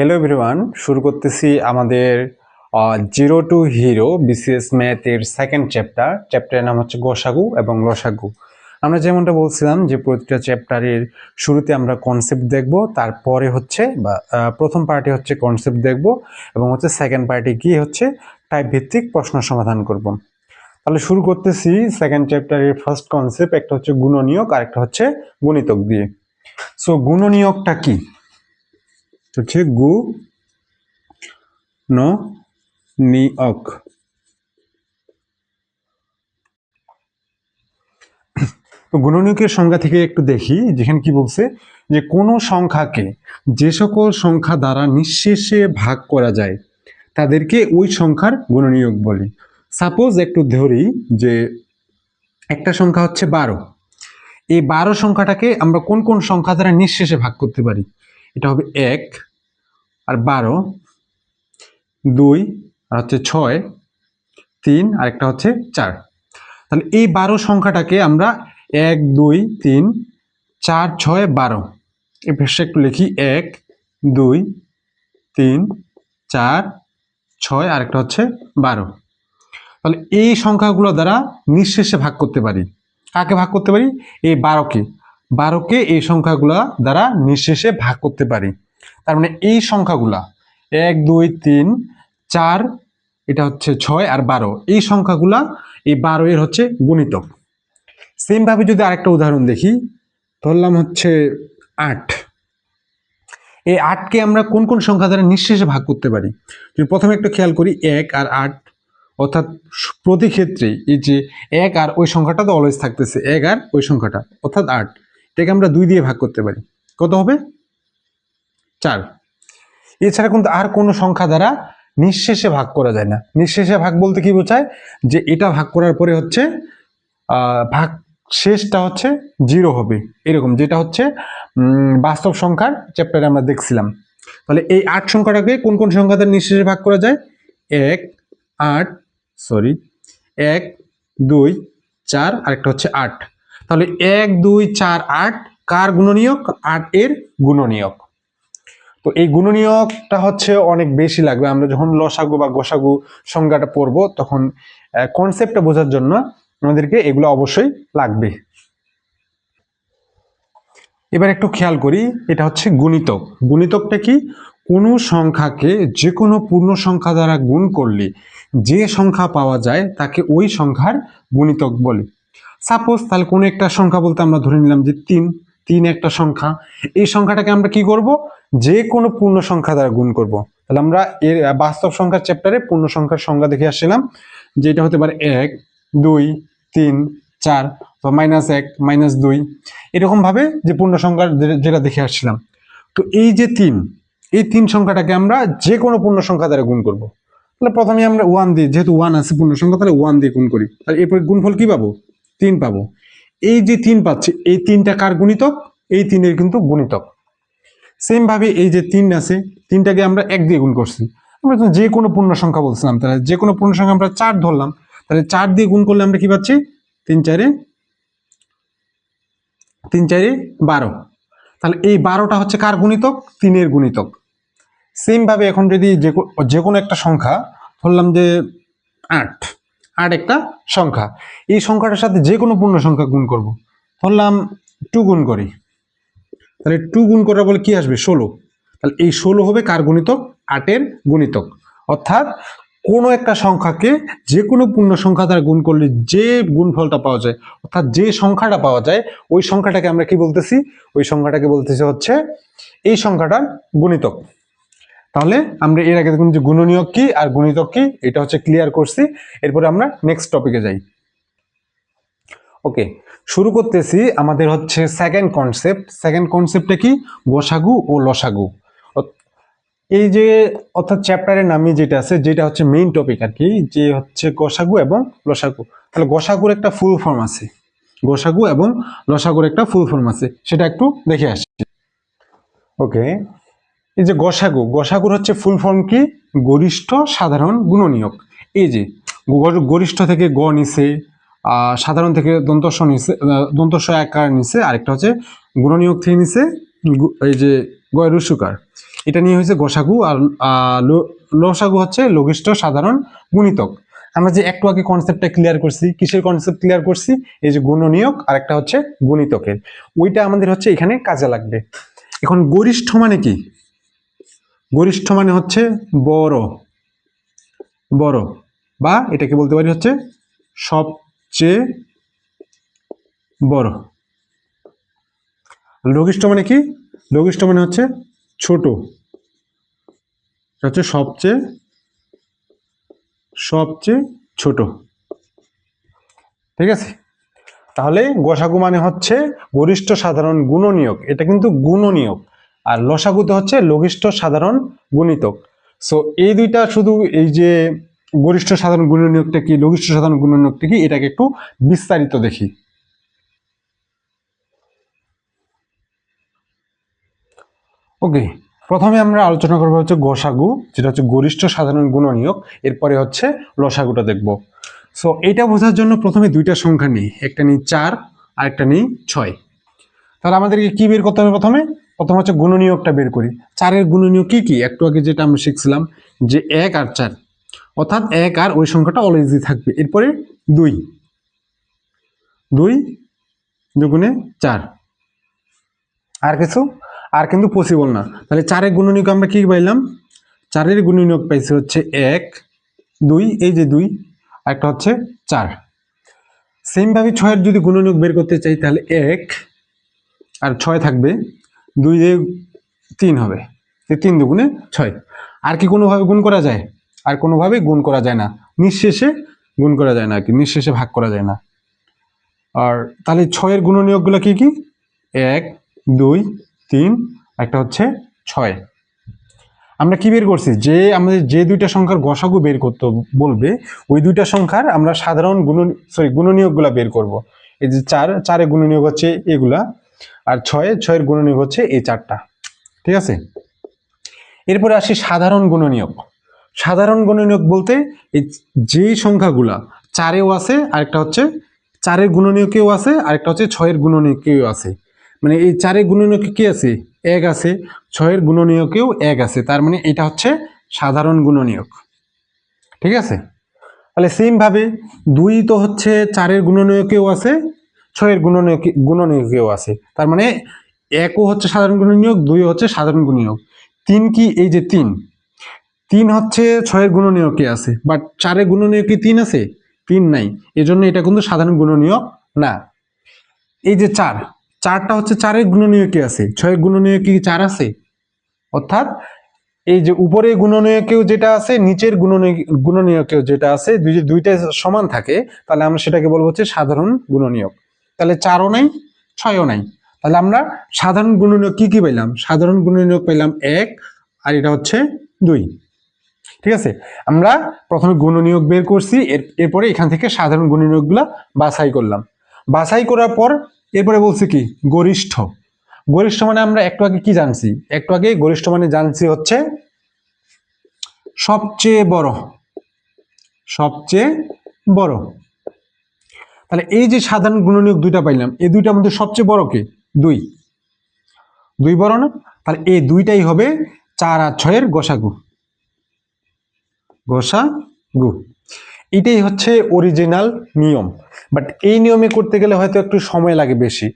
Hello everyone, শুরু করতেছি আমাদের জিরো টু হিরো বিসিএস ম্যাথের সেকেন্ড চ্যাপ্টারের নাম হচ্ছে গসাগু এবং লসাগু। আমরা যেমনটা বলছিলাম যে প্রতিটা চ্যাপ্টারের শুরুতে আমরা কনসেপ্ট দেখব, তারপরে হচ্ছে প্রথম পার্টি হচ্ছে কনসেপ্ট দেখব এবং হচ্ছে সেকেন্ড পার্টি কি হচ্ছে টাইপ ভিত্তিক প্রশ্ন সমাধান করব। তাহলে শুরু করতেছি সেকেন্ড চ্যাপ্টারের ফার্স্ট কনসেপ্ট, একটা হচ্ছে গুণনীয়ক আর একটা হচ্ছে গুণিতক দিয়ে। সো গুণনীয়কটা কি হচ্ছে গুণনীয়ক। তো গুণনীয়কের সংজ্ঞা থেকে একটু দেখি, যেখানে কি বলছে যে কোনো সংখ্যাকে যে সকল সংখ্যা দ্বারা নিঃশেষে ভাগ করা যায় তাদেরকে ওই সংখ্যার গুণনীয়ক বলি। সাপোজ একটু ধরি যে একটা সংখ্যা হচ্ছে 12, এই 12 সংখ্যাটাকে আমরা কোন কোন সংখ্যা দ্বারা নিঃশেষে ভাগ করতে পারি? এটা হবে 1 আর 12, 2 আর হচ্ছে 6, 3 আর একটা হচ্ছে 4। তাহলে এই 12 সংখ্যাটাকে আমরা 1 2 3 4 6 12 এই ভাষায় একটু লিখি 1 2 3 4 6 আর একটা হচ্ছে 12। তাহলে এই সংখ্যাগুলো দ্বারা নিঃশেষে ভাগ করতে পারি। কাকে ভাগ করতে পারি? এই 12কে এই সংখ্যাগুলো দ্বারা নিঃশেষে ভাগ করতে পারি। তার মানে এই সংখ্যাগুলা 1 2 3 4, এটা হচ্ছে 6 আর 12, এই সংখ্যাগুলা এই 12 এর হচ্ছে গুণিতক। সেম ভাবে যদি আরেকটা উদাহরণ দেখি, ধরলাম হচ্ছে 8, এই 8কে আমরা কোন কোন সংখ্যা দ্বারা নিঃশেষে ভাগ করতে পারি? যদি প্রথমে একটু খেয়াল করি 1 আর 8, অর্থাৎ প্রতি ক্ষেত্রে এই যে 1 আর ওই সংখ্যাটা তো অলওয়েজ থাকতেছে, 1 আর ওই সংখ্যাটা অর্থাৎ 8, এটাকে আমরা 2 দিয়ে ভাগ করতে পারি। কত হবে? 4। এছাড়া কিন্তু আর কোনো সংখ্যা দ্বারা নিঃশেষে ভাগ করা যায় না। নিঃশেষে ভাগ বলতে কি বোঝায়? যে এটা ভাগ করার পরে হচ্ছে ভাগ শেষটা হচ্ছে 0 হবে, এরকম, যেটা হচ্ছে বাস্তব সংখ্যার চ্যাপ্টারে আমরা দেখছিলাম। তাহলে এই 8 সংখ্যাটাকে কোন কোন সংখ্যা দ্বারা নিঃশেষে ভাগ করা যায়? 1 2 4 আর একটা হচ্ছে 8। তাহলে 1 2 4 8 কার গুণনীয়ক? 8 এর গুণনীয়ক। তো এই গুণনীয়কটা হচ্ছে অনেক বেশি লাগবে আমরা যখন লসাগু বা গোসাগু সংজ্ঞাটা পড়বো, তখন কনসেপ্টটা বোঝার জন্য আমাদেরকে এগুলো অবশ্যই লাগবে। এবার একটু খেয়াল করি, এটা হচ্ছে গুণিতক। গুণিতকটা কি? কোনো সংখ্যাকে যে কোনো পূর্ণ সংখ্যা দ্বারা গুণ করলে যে সংখ্যা পাওয়া যায় তাকে ওই সংখ্যার গুণিতক বলে। সাপোজ তাহলে কোনো একটা সংখ্যা বলতে আমরা ধরে নিলাম যে 3 একটা সংখ্যা। এই সংখ্যাটাকে আমরা কি করব? যে কোনো পূর্ণ সংখ্যা দ্বারা গুণ করব। তাহলে আমরা এর বাস্তব সংখ্যার চ্যাপ্টারে পূর্ণ সংখ্যার সংজ্ঞা দেখে আসছিলাম, যেটা হতে পারে 1 2 3 4 বা -1 -2, এরকম ভাবে যে পূর্ণ সংখ্যা যেটা দেখে আসছিলাম। তো এই যে 3, এই 3 সংখ্যাটাকে আমরা যে কোনো পূর্ণ সংখ্যা দ্বারা গুণ করব। তাহলে প্রথমে আমরা 1 দিয়ে, যেহেতু 1 আছে পূর্ণ সংখ্যা, তাহলে 1 দিয়ে গুণ করি। তাহলে এরপরে গুণফল কি পাবো? 3 পাবো। এই যে 3 পাচ্ছি, এই 3টা কার গুণিতক? এই 3 এর কিন্তু গুণিতক। সেম ভাবে এই যে 3 আছে, 3টাকে আমরা 1 দিয়ে গুণ করছি। আমরা তো যে কোনো পূর্ণ সংখ্যা বলছিলাম, তাহলে যে কোনো পূর্ণ সংখ্যা আমরা 4 ধরলাম, তাহলে 4 দিয়ে গুণ করলে আমরা কি পাচ্ছি? 3 4 12। তাহলে এই 12টা হচ্ছে কার গুণিতক? 3 এর গুণিতক। সেম ভাবে এখন যদি যে কোনো একটা সংখ্যা ধরলাম যে 8 একটা সংখ্যা, এই সংখ্যাটার সাথে যে কোনো পূর্ণ সংখ্যা গুণ করব। ধরলাম 2 গুণ করি, তাহলে 2 গুণ করার বলে কি আসবে? 16। তাহলে এই 16 হবে কার গুণিতক? 8 এর গুণিতক। অর্থাৎ কোনো একটা সংখ্যাকে যে কোনো পূর্ণ সংখ্যা দ্বারা গুণ করলে যে গুণফলটা পাওয়া যায়, অর্থাৎ যে সংখ্যাটা পাওয়া যায়, ওই সংখ্যাটাকে আমরা কি বলতেছি? ওই সংখ্যাটাকে বলতেছি হচ্ছে এই সংখ্যাটার গুণিতক। তাহলে আমরা এর আগে দেখুন যে গুণনীয়ক কি আর গুণিতক কি, এটা হচ্ছে ক্লিয়ার করছি। এরপরে আমরা নেক্সট টপিকে যাই। ওকে, শুরু করতেছি আমাদের হচ্ছে সেকেন্ড কনসেপ্ট। সেকেন্ড কনসেপ্টটা কি? গসাগু ও লসাগু। এই যে অর্থাৎ চ্যাপ্টারের নামে যেটা আছে, যেটা হচ্ছে মেইন টপিক আর কি, যে হচ্ছে গসাগু এবং লসাগু। তাহলে গসাগুর একটা ফুল ফর্ম আছে, গসাগু এবং লসাগুর একটা ফুল ফর্ম আছে, সেটা একটু দেখে আসছি। ওকে, এই যে গসাগু, গসাগুর হচ্ছে ফুল ফর্ম কি? গরিষ্ঠ সাধারণ গুণনীয়ক। এই যে গরিষ্ঠ থেকে গ নিছে, সাধারণ থেকে দন্তস্ব নিছে, দন্তস্ব আকার নিছে, আরেকটা হচ্ছে গুণনীয়ক থেকে নিছে এই যে গয় রুসুকার। এটা নিয়ে হয়েছে গসাগু। আর লসাগু হচ্ছে লঘিষ্ঠ সাধারণ গুণিতক। আমরা যে একটু আগে কনসেপ্টটা ক্লিয়ার করছি, কিসের কনসেপ্ট ক্লিয়ার করছি? এই যে গুণনীয়ক আর একটা হচ্ছে গুণিতকের, ওইটা আমাদের হচ্ছে এখানে কাজে লাগবে। এখন গরিষ্ঠ মানে কি? গরিষ্ঠ মানে হচ্ছে বড়, বড়, বা এটাকে বলতে পারি হচ্ছে সবচেয়ে বড়। লঘিষ্ঠ মানে কি? লঘিষ্ঠ মানে হচ্ছে ছোট, হচ্ছে সবচেয়ে সবচেয়ে ছোট। ঠিক আছে, তাহলে গসাগু মানে হচ্ছে গরিষ্ঠ সাধারণ গুণনীয়ক, এটা কিন্তু গুণনীয়ক। আর লসাগুতে হচ্ছে লঘিষ্ঠ সাধারণ গুণিতক। সো এই দুইটা শুধু, এই যে গরিষ্ঠ সাধারণ গুণনীয়কটা কি, লঘিষ্ঠ সাধারণ গুণনীয়কটা কি, এটাকে একটু বিস্তারিত দেখি। ওকে, প্রথমে আমরা আলোচনা করবো হচ্ছে গসাগু, যেটা হচ্ছে গরিষ্ঠ সাধারণ গুণনীয়ক। এরপরে হচ্ছে লসাগুটা দেখব। সো এটা বোঝার জন্য প্রথমে দুইটা সংখ্যা নিই, একটা নিই 4 আর একটা নিই 6। তাহলে আমাদেরকে কি বের করতে হবে? প্রথমে হচ্ছে গুণনীয়কটা বের করি। 4-এর গুণনীয়ক কি কি? একটু আগে যেটা আমরা শিখছিলাম যে 1 আর 4, অর্থাৎ 1 আর ওই সংখ্যাটা অলওয়েজই থাকবে। এরপরে 2, 2 দুগুণে 4, আর কিছু আর কিন্তু পসিবল না। তাহলে 4-এর গুণনীয়ক আমরা কি পাইলাম? 4-এর গুণনীয়ক পাইছি হচ্ছে 1, 2, এই যে 2, আর একটা হচ্ছে 4। সেম ভাবে 6-এর যদি গুণনীয়ক বের করতে চাই তাহলে 1 আর 6 থাকবে, 2 দিয়ে 3 হবে, 3 দুগুণে 6। আর কি কোনোভাবে গুণ করা যায়? আর কোনোভাবে গুণ করা যায় না, নিঃশেষে গুণ করা যায় না, কি নিঃশেষে ভাগ করা যায় না। আর তাহলে 6-এর গুণনীয়কগুলো কি কি? 1, 2, 3, একটা হচ্ছে 6। আমরা কি বের করছি? যে আমাদের যে দুইটা সংখ্যার গসাগু বের করতে বলবে, ওই দুইটা সংখ্যার আমরা সাধারণ গুণনীয়কগুলা বের করব। এই যে 4-এর গুণনীয়ক হচ্ছে এগুলা, আর 6-এর গুণনীয়ক হচ্ছে এই 4টা। ঠিক আছে, এরপরে আসি সাধারণ গুণনীয়ক। সাধারণ গুণনীয়ক বলতে এই যেই সংখ্যাগুলা 4-এও আছে, আরেকটা হচ্ছে 4-এর গুণনীয়কেও আছে, আরেকটা হচ্ছে 6-এর গুণনীয়কেও আছে। মানে এই 4-এর গুণনীয়কে কি আছে? 1 আছে, 6-এর গুণনীয়কেও 1 আছে, তার মানে এটা হচ্ছে সাধারণ গুণনীয়ক। ঠিক আছে, তাহলে সেম ভাবে 2 তো হচ্ছে 4-এর গুণনীয়কেও আছে, 6-এর গুণনীয়কেও আছে, তার মানে 1ও হচ্ছে সাধারণ গুণনীয়ক, 2ও হচ্ছে সাধারণ গুণনীয়ক। 3 কি? এই যে 3 হচ্ছে 6-এর গুণনীয়কে আছে, বাট 4-এর গুণনীয়কে 3 আছে? 3 নাই, এজন্য এটা কিন্তু সাধারণ গুণনীয়ক না। এই যে 4টা হচ্ছে 4-এর গুণনীয়কে আছে, 6-এর গুণনীয়কে 4 আছে, অর্থাৎ এই যে উপরে গুণনীয়কেও যেটা আছে, নিচের গুণনীয়কেও যেটা আছে, দুইটা সমান থাকে, তাহলে আমরা সেটাকে বলবো হচ্ছে সাধারণ গুণনীয়ক। তাহলে 4ও নাই, 6ও নাই, তাহলে আমরা সাধারণ গুণনীয়ক কি কি পাইলাম? সাধারণ গুণনীয়ক পাইলাম 1, আর এটা হচ্ছে 2। ঠিক আছে, আমরা প্রথমে গুণনীয়ক বের করছি, এরপরে এখান থেকে সাধারণ গুণনীয়কগুলা বাছাই করলাম। বাছাই করার পর এরপরে বলছি কি? গরিষ্ঠ। গরিষ্ঠ মানে আমরা একটু আগে কি জানছি? একটু আগে গরিষ্ঠ মানে জানছি হচ্ছে সবচেয়ে বড়, সবচেয়ে বড়। তাহলে এই যে সাধারণ গুণনীয়ক দুইটা পাইলাম, এই দুইটার মধ্যে সবচেয়ে বড় কে? 2 বড় না? তাহলে এই দুইটাই হবে 4 আর 6-এর গসাগু। গসাগু এটাই হচ্ছে অরিজিনাল নিয়ম, বাট এই নিয়মে করতে গেলে হয়তো একটু সময় লাগে বেশি,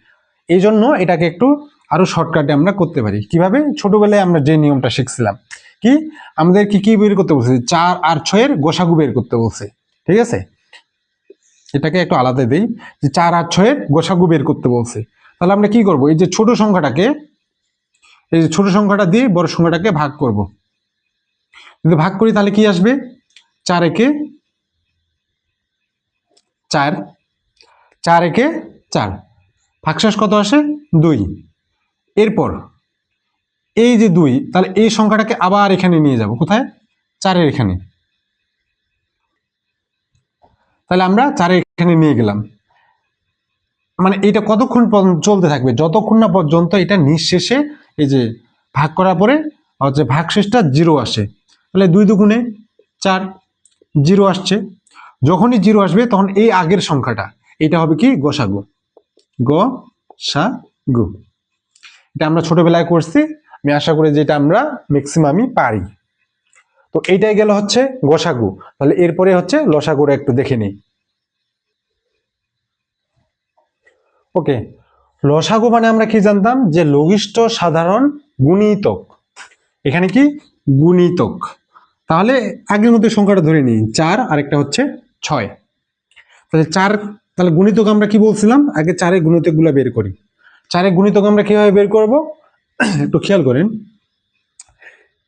এই জন্য এটাকে একটু আরো শর্টকাটে আমরা করতে পারি। কিভাবে? ছোটবেলায় আমরা যে নিয়মটা শিখছিলাম, কি আমাদের কি বের করতে বলছে? 4 আর 6-এর গসাগু বের করতে বলছে। ঠিক আছে, এটাকে একটু আলাদা দেই, যে 4 আর 6-এর গসাগু বের করতে বলছে। তাহলে আমরা কি করব? এই যে ছোট সংখ্যাটাকে, এই যে ছোট সংখ্যাটা দিয়ে বড় সংখ্যাটাকে ভাগ করব। যদি ভাগ করি তাহলে কি আসবে? 4 একে 4, 4 একে 4, ভাগশেষ কত আসে? 2। এরপর এই যে 2, তাহলে এই সংখ্যাটাকে আবার এখানে নিয়ে যাব, কোথায়? 4-এর এখানে। তাহলে আমরা 4-এর এখানে নিয়ে গেলাম, মানে এটা কতক্ষণ পর্যন্ত চলতে থাকবে? যতক্ষণ না পর্যন্ত এটা নিঃশেষে, এই যে ভাগ করার পরে হচ্ছে ভাগশেষটা 0 আসে। তাহলে 2 দুগুণে 4, 0 আসছে। যখনই 0 আসবে তখন এই আগের সংখ্যাটা, এটা হবে কি? গসাগু। গসাগু। এটা আমরা ছোটবেলায় করছি, আমি আশা করি যেটা আমরা ম্যাক্সিমামই পারি। তো এইটাই গেল হচ্ছে গসাগু। তাহলে এরপরে হচ্ছে লসাগুটা একটু দেখে নিই। ওকে, লসাগু মানে আমরা কি জানতাম যে লঘিষ্ঠ সাধারণ গুণিতক। এখানে কি গুণিতক। তাহলে আগের মতো সংখ্যাটা ধরে নিই 4 আর একটা হচ্ছে 6। তাহলে 4, তাহলে গুণিতক আমরা কি বলছিলাম, আগে 4 এর গুণিতকগুলো বের করি। 4 এর গুণিতক আমরা কিভাবে বের করব একটু খেয়াল করেন,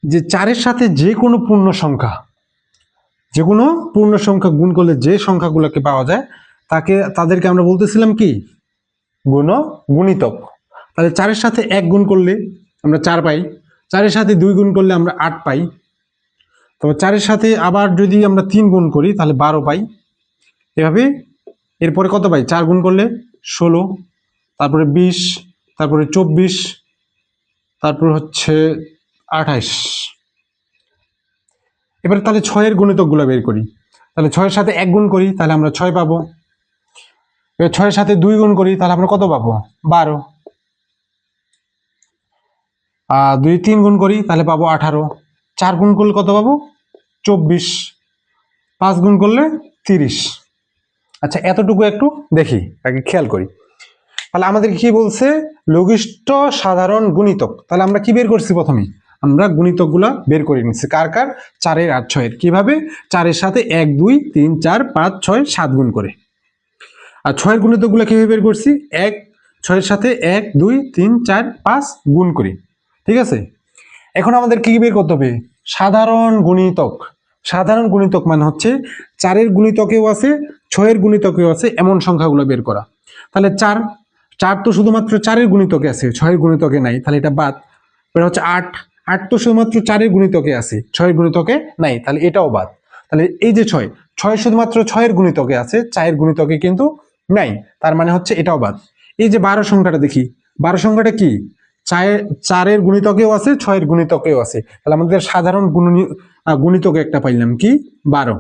যে 4 এর সাথে যে কোনো পূর্ণ সংখ্যা, যে কোনো পূর্ণ সংখ্যা গুণ করলে যে সংখ্যাগুলোকে পাওয়া যায় তাদেরকে আমরা বলতেছিলাম কি গুণিতক। তাহলে 4 এর সাথে 1 গুণ করলে আমরা 4 পাই, 4 এর সাথে 2 গুণ করলে আমরা 8 পাই, তবে 4 এর সাথে আবার যদি আমরা 3 গুণ করি তাহলে 12 পাই। এভাবে এরপরে কত পাই, 4 গুণ করলে 16, তারপরে 20, তারপরে 24, তারপর হচ্ছে 28। এবারে তাহলে 6 এর গুণিতকগুলো বের করি। তাহলে 6 এর সাথে 1 গুণ করি তাহলে আমরা 6 পাবো। এবার 6 এর সাথে 2 গুণ করি তাহলে আমরা কত পাবো, 12। 2 3 গুণ করি তাহলে পাবো 18। 4 গুণ করলে কত পাবো, 24। 5 গুণ করলে 30। আচ্ছা, এতটুকু একটু দেখি, আগে খেয়াল করি। তাহলে আমাদের কি বলছে, লঘিষ্ঠ সাধারণ গুণিতক। তাহলে আমরা কি বের করছি, প্রথমে আমরা গুণিতকগুলা বের করে নিচ্ছি কার কার, 4 এর আর 6 এর। কিভাবে, 4 এর সাথে 1 2 3 4 5 6 7 গুণ করে। আর 6 এর গুণিতকগুলো কিভাবে বের করছি, 6 এর সাথে 1 2 3 4 5 গুণ করি। ঠিক আছে, এখন আমাদের কি বের করতে হবে, সাধারণ গুণিতক। সাধারণ গুণিতক মানে হচ্ছে 4 এর গুণিতকেও আছে 6 এর গুণিতকেও আছে এমন সংখ্যাগুলো বের করা। তাহলে 4 তো শুধুমাত্র 4 এর গুণিতকে আছে, 6 এর গুণিতকে নাই, তাহলে এটা বাদ। এটা হচ্ছে 8 তো শুধুমাত্র 4 এর গুণিতকে আছে, 6 এর গুণিতকে নাই, তাহলে এটাও বাদ। তাহলে এই যে 6 শুধুমাত্র 6 এর গুণিতকে আছে, 4 এর গুণিতকে কিন্তু নাই, তার মানে হচ্ছে এটাও বাদ। এই যে 12 সংখ্যাটা দেখি, 12 সংখ্যাটা কি, 4 এর গুণিতকেও আছে 6 এর গুণিতকেও আছে, তাহলে আমাদের সাধারণ গুণিতক একটা পাইলাম কি, 12।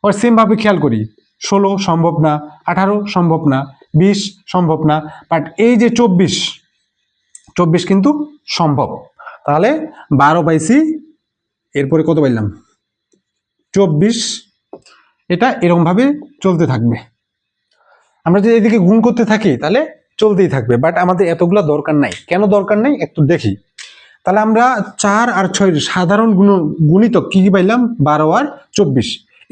আর সেম ভাবে খেয়াল করি, 16 সম্ভব না, 18 সম্ভব না, 20 সম্ভব না, বাট এই যে 24 কিন্তু সম্ভব। তাহলে 12 পাইছি, এরপরে কত পাইলাম, 24। এটা এরকম ভাবে চলতে থাকবে। আমরা যদি এদিকে গুণ করতে থাকি তাহলে চলতেই থাকবে, বাট আমাদের এতগুলা দরকার নাই। কেন দরকার নাই একটু দেখি। তাহলে আমরা 4 আর 6 সাধারণ গুণিতক কি কি পাইলাম, 12 আর 24।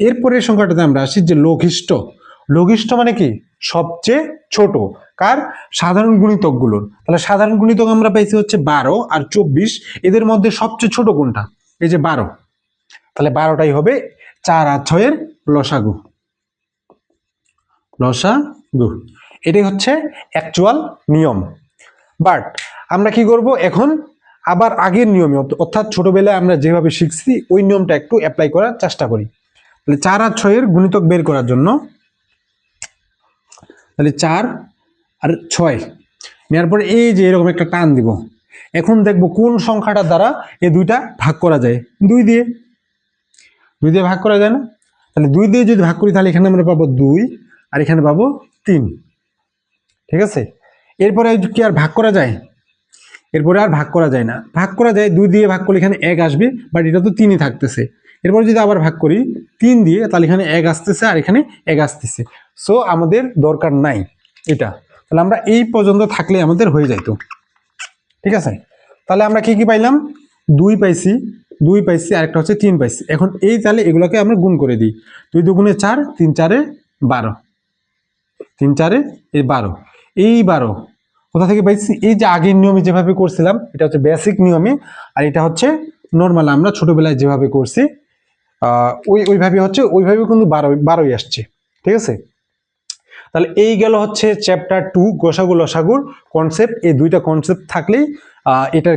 এরপরের সংখ্যাটাতে আমরা আসি যে লঘিষ্ঠ। লঘিষ্ঠ মানে কি, সবচেয়ে ছোট কার, সাধারণ গুণিতক গুলোর। তাহলে সাধারণ গুণিতক আমরা পাইছি হচ্ছে 12 আর 24, এদের মধ্যে সবচেয়ে ছোট কোনটা, এই যে 12। তাহলে 12টাই হবে 4 আর 6 এর লসাগু। লসাগু এটাই হচ্ছে অ্যাকচুয়াল নিয়ম। বাট আমরা কি করব এখন, আবার আগের নিয়মে, অর্থাৎ ছোটবেলায় আমরা যেভাবে শিখছি ওই নিয়মটা একটু অ্যাপ্লাই করার চেষ্টা করি। তাহলে 4 আর 6 এর গুণিতক বের করার জন্য, তাহলে 4 আর 6 নেওয়ার পরে এই যে এরকম একটা টান দিব। এখন দেখবো কোন সংখ্যাটা দ্বারা এই দুইটা ভাগ করা যায়, 2 দিয়ে ভাগ করা যায় না। তাহলে 2 দিয়ে যদি ভাগ করি তাহলে এখানে আমরা পাবো 2 আর এখানে পাবো 3। ঠিক আছে, এরপরে কি আর ভাগ করা যায়, এরপরে আর ভাগ করা যায় না। ভাগ করা যায়, 2 দিয়ে ভাগ করলে এখানে 1 আসবে, বাট এটা তো 3ই থাকতেছে। এরপরে যদি আবার ভাগ করি 3 দিয়ে, তাহলে এখানে 1 আসতেছে আর এখানে 1 আসতেছে। সো আমাদের দরকার নাই এটা। তাহলে আমরা এই পর্যন্ত থাকলে আমাদের হয়ে যাইতো। ঠিক আছে, তাহলে আমরা কি কি পাইলাম, 2 পাইছি, 2 পাইছি, আরেকটা হচ্ছে 3 পাইছি। এখন এই তাহলে এগুলোকে আমরা গুণ করে দিই। 2 দুগুণে 4, 3 4 12, 3 4 12। এই 12 কোথা থেকে পাইছি, এই যে আগের নিয়মে যেভাবে করছিলাম, এটা হচ্ছে বেসিক নিয়মে, আর এটা হচ্ছে নর্মাল আমরা ছোটবেলায় যেভাবে করছি ওইভাবে হচ্ছে, ওইভাবে কিন্তু 12ই আসছে। ঠিক আছে, তাহলে এই গেল হচ্ছে চ্যাপ্টার 2 গসাগু লসাগুর কনসেপ্ট। এই দুইটা কনসেপ্ট থাকলেই এটা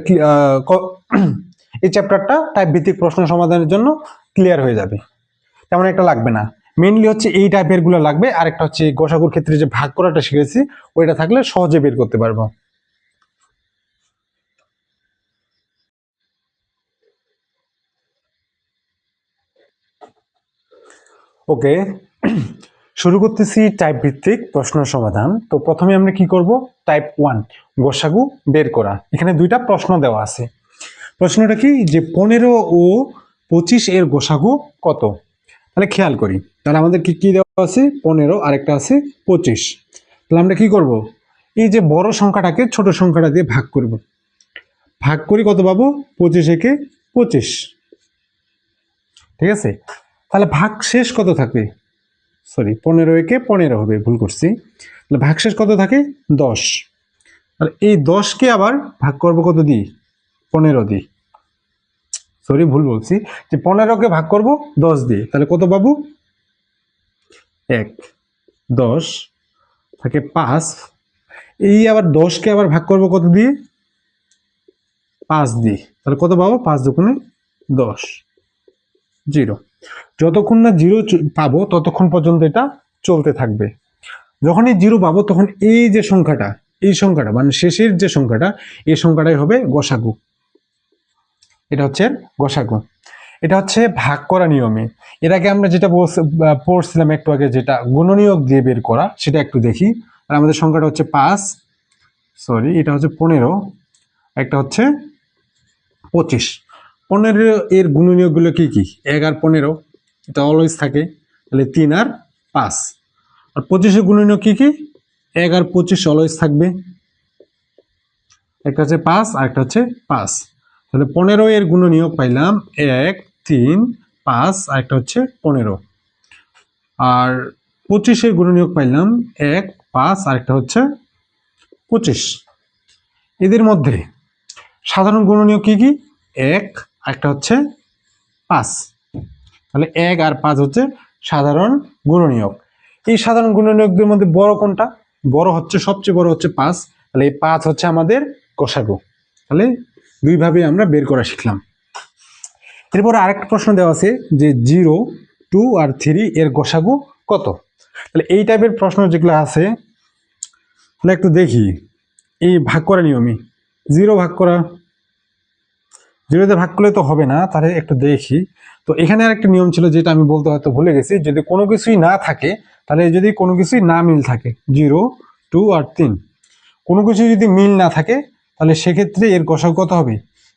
এই চ্যাপ্টারটা টাইপ ভিত্তিক প্রশ্ন সমাধানের জন্য ক্লিয়ার হয়ে যাবে, তেমন একটা লাগবে না। মেইনলি হচ্ছে এই টাইপের গুলো লাগবে, আর একটা হচ্ছে গসাগুর ক্ষেত্রে যে ভাগ করাটা শিখেছি ওইটা থাকলে সহজে বের করতে পারবো। ওকে, শুরু করতেছি টাইপ ভিত্তিক প্রশ্ন সমাধান। তো প্রথমে আমরা কি করব, টাইপ 1 গসাগু বের করা। এখানে দুইটা প্রশ্ন দেওয়া আছে। প্রশ্নটা কি যে 15 ও 25 এর গোসাগু কত? তাহলে খেয়াল করি, তাহলে আমাদের কি দেওয়া আছে 15 আর একটা আছে 25। তাহলে আমরা কি করব, এই যে বড় সংখ্যাটাকে ছোট সংখ্যাটা দিয়ে ভাগ করব, ভাগ করি কত পাবো 25 একে 25, ঠিক আছে। তাহলে ভাগ শেষ কত থাকবে, সরি 15 একে 15 হবে, ভুল করছি। তাহলে ভাগ শেষ কত থাকে 10। তাহলে এই 10কে আবার ভাগ করব কত দিয়ে 15 দিয়ে, সরি ভুল বলছি, যে 15কে ভাগ করব 10 দিয়ে, তাহলে কত পাবো 1, 10 থাকে 5। এই আবার 10কে আবার ভাগ করব কত দিয়ে 5 দিয়ে, তাহলে কত পাবো 5 দুগুণে 10, 0। যতক্ষণ না 0 পাবো ততক্ষণ পর্যন্ত এটা চলতে থাকবে। যখনই 0 পাবো তখন এই যে সংখ্যাটা, এই সংখ্যাটা মানে শেষের যে সংখ্যাটা, এই সংখ্যাটাই হবে গসাগু। এটা হচ্ছে গসাগু। এটা হচ্ছে ভাগ করা নিয়মে। এর আগে আমরা যেটা পড়ছিলাম একটু আগে, যেটা গুণনীয়ক দিয়ে বের করা, সেটা একটু দেখি। আর আমাদের সংখ্যাটা হচ্ছে 5, সরি এটা হচ্ছে 15, একটা হচ্ছে 25। 15 এর গুণনীয়কগুলো কি কি, 1 আর 15, এটা অলওয়েজ থাকে, তাহলে 3 আর 5। আর 25 এর গুণনীয়ক কি কি, 1 আর 25 অলওয়েজ থাকবে, একটা হচ্ছে 5 আর একটা হচ্ছে 5। তাহলে 15 এর গুণনীয়ক পাইলাম 1, 3, 5 আর একটা হচ্ছে 15। আর 25 এর গুণনীয়ক পাইলাম 1, 5 আর একটা হচ্ছে 25। এদের মধ্যে সাধারণ গুণনীয়ক কি কি, 1 আর একটা হচ্ছে 5। তাহলে 1 আর 5 হচ্ছে সাধারণ গুণনীয়ক। এই সাধারণ গুণনীয়কদের মধ্যে বড় কোনটা, বড় হচ্ছে, সবচেয়ে বড় হচ্ছে 5। তাহলে এই 5 হচ্ছে আমাদের গসাগু। তাহলে দুইভাবে আমরা বের করা শিখলাম। এরপর আরেকটা প্রশ্ন দেওয়া আছে যে 0, 2 আর 3 এর গসাগু কত? তাহলে এই টাইপের প্রশ্ন যেগুলো আছে, তাহলে একটু দেখি এই ভাগ করা নিয়মে। 0 ভাগ করা, 0 ভাগ করলে তো হবে না, তাহলে একটু দেখি। তো এখানে আরেকটা নিয়ম ছিল যেটা আমি বলতে হয়তো ভুলে গেছি, যদি কোনো কিছুই না থাকে, তাহলে যদি কোনো কিছুই না মিল থাকে, 0, 2 আর 3, কোনো কিছু যদি মিল না থাকে, তাহলে সেক্ষেত্রে এর গসাগু কত হবে,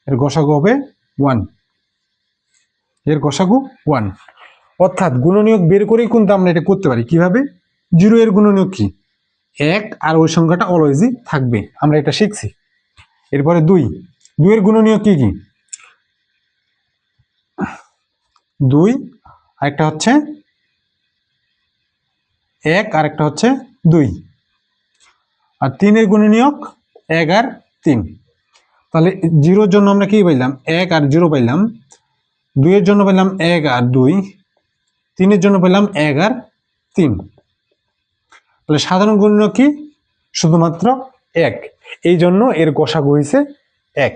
এর গসাগু হবে 1, এর গসাগু 1। অর্থাৎ গুণনীয়ক বের করেই কিন্তু আমরা এটা করতে পারি। কিভাবে, 0 এর গুণনীয়ক কি 1 আর ওই সংখ্যাটা অলওয়েজই থাকবে, আমরা এটা শিখছি। এরপরে 2 এর গুণনীয়ক কি কি, 2 আরেকটা হচ্ছে 1 আর একটা হচ্ছে 2। আর 3 এর গুণনীয়ক 1 আর 3। তাহলে 0 এর জন্য আমরা কি পাইলাম 1 আর 0 পাইলাম, 2 এর জন্য পাইলাম 1 আর 2, 3 এর জন্য পাইলাম 1 আর 3। তাহলে সাধারণ গুণনীয়ক কি শুধুমাত্র 1, এই জন্য এর গসাগু হইছে 1।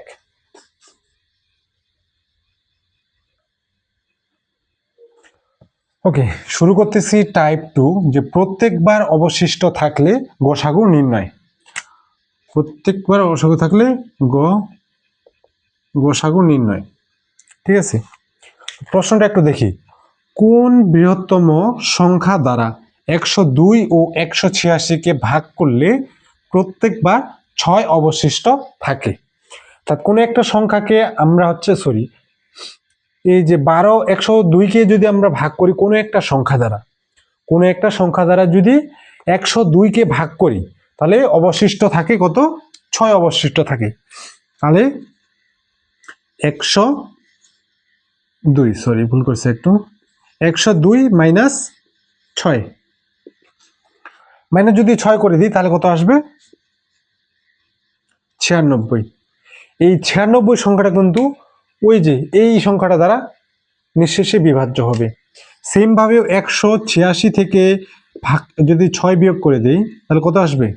ওকে, শুরু করতেছি টাইপ 2, যে প্রত্যেকবার অবশিষ্ট থাকলে গসাগু নির্ণয়। প্রত্যেকবার অবশিষ্ট থাকলে গসাগু নির্ণয়, ঠিক আছে। প্রশ্নটা একটু দেখি, কোন বৃহত্তম সংখ্যা দ্বারা 102 ও 186-কে ভাগ করলে প্রত্যেকবার 6 অবশিষ্ট থাকে? অর্থাৎ কোনো একটা সংখ্যাকে আমরা হচ্ছে এই যে 12, 102-কে যদি আমরা ভাগ করি কোনো একটা সংখ্যা দ্বারা, কোনো একটা সংখ্যা দ্বারা যদি 102-কে ভাগ করি, তাহলে অবশিষ্ট থাকে কত, 6 অবশিষ্ট থাকে। তাহলে 102, সরি ভুল করছে একটু, 102 মাইনাস 6, মাইনাস যদি 6 করে দিই তাহলে কত আসবে 96। এই 96 সংখ্যাটা কিন্তু ওই যে এই সংখ্যাটা দ্বারা নিঃশেষে বিভাজ্য হবে। সেম ভাবে 186 থেকে ভাগ যদি 6 বিয়োগ করে দেই তাহলে কত আসবে